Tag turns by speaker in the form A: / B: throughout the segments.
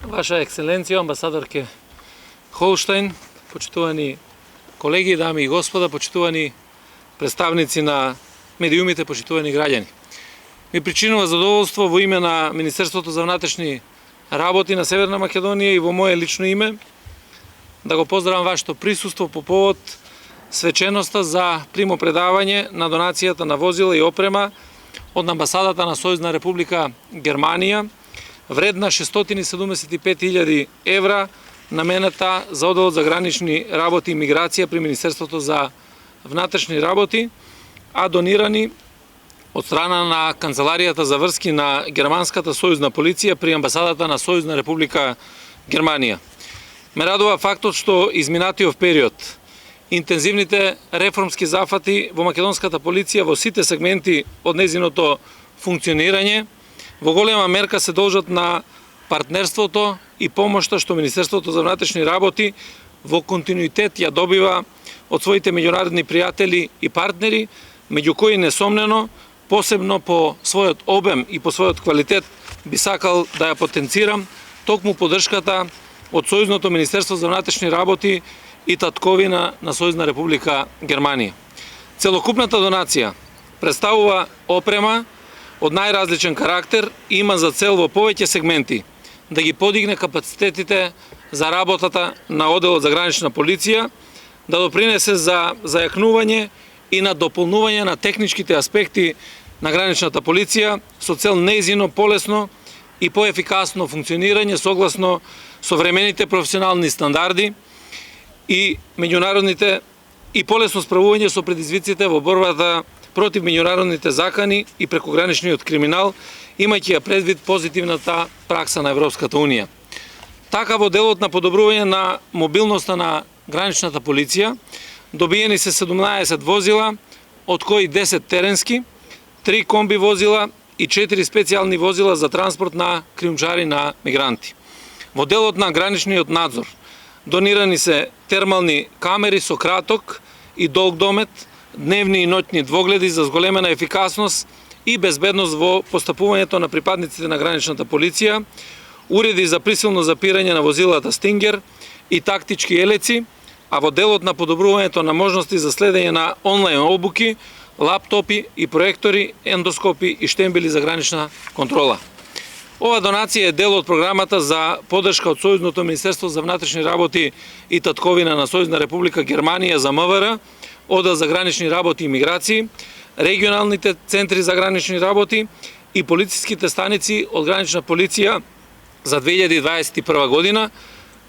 A: Ваша екселенцијо, амбасадорке Холштајн, почитувани колеги, дами и господа, почитувани представници на медиумите, почитувани граѓани. Ми причинува задоволство во име на Министерството за внатрешни работи на Северна Македонија и во мое лично име да го поздравам вашето присуство по повод свеченоста за примопредавање на донацијата на возила и опрема од амбасадата на Сојузна Република Германија, вредна 675.000 евра, намената за Оделот за гранични работи и миграција при Министерството за внатрешни работи, а донирани од страна на Канцеларијата за врски на Германската сојузна полиција при амбасадата на Сојузна Република Германија. Ме радува фактот што изминатиот период интензивните реформски зафати во македонската полиција во сите сегменти од незиното функционирање во голема мерка се должат на партнерството и помошта што Министерството за внатрешни работи во континуитет ја добива од своите меѓународни пријатели и партнери, меѓу кои несомнено, посебно по својот обем и по својот квалитет, би сакал да ја потенцирам токму поддршката од Сојузното Министерство за внатрешни работи и татковина на Сојузна Република Германија. Целокупната донација представува опрема од најразличен карактер и има за цел во повеќе сегменти да ги подигне капацитетите за работата на Оделот за гранична полиција, да допринесе за зајакнување и на дополнување на техничките аспекти на граничната полиција со цел нејзино полесно и поефикасно функционирање согласно современите професионални стандарди и меѓународните и полесно справување со предизвиците во борбата против меѓународните закани и прекограничниот криминал, имајќи ја предвид позитивната пракса на Европската Унија. Така во делот на подобрување на мобилноста на граничната полиција, добиени се 17 возила, од кои 10 теренски, 3 комби возила и 4 специјални возила за транспорт на криумчари на мигранти. Во делот на граничниот надзор донирани се термални камери со краток и долг домет, дневни и ноќни двогледи за зголемена ефикасност и безбедност во постапувањето на припадниците на граничната полиција, уреди за присилно запирање на возилата Стингер и тактички елеци, а во делот на подобрувањето на можности за следење на онлайн обуки, лаптопи и проектори, ендоскопи и штембели за гранична контрола. Ова донација е дел од програмата за поддршка од Сојузното Министерство за внатрешни работи и татковина на Сојузна Република Германија за МВР, Одел за гранични работи и миграции, регионалните центри за гранични работи и полициските станици од гранична полиција за 2021 година,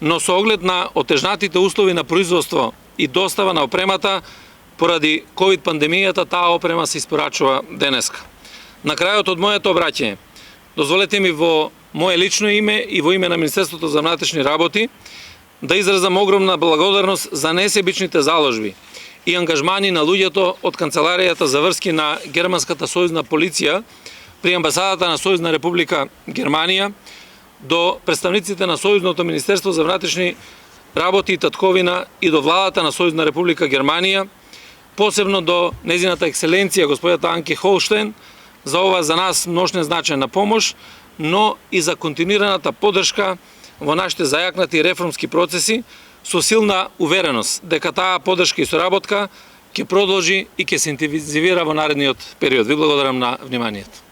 A: но со оглед на отежнатите услови на производство и достава на опремата поради ковид пандемијата, таа опрема се испорачува денеска. На крајот од моето обраќање, дозволете ми во мое лично име и во име на Министерството за внатрешни работи да изразам огромна благодарност за несебичните заложби и ангажмани на луѓето од Канцеларијата за врски на Германската сојузна полиција при амбасадата на Сојузна Република Германија, до представниците на Сојузното Министерство за внатрешни работи и татковина и до владата на Сојузна Република Германија, посебно до незината екселенција господјата Анке Холштајн за ова за нас множне значајна помош, но и за континуираната поддршка во нашите зајакнати реформски процеси, со силна увереност дека таа поддршка и соработка ќе продолжи и ќе се интензивира во наредниот период. Ви благодарам на вниманието.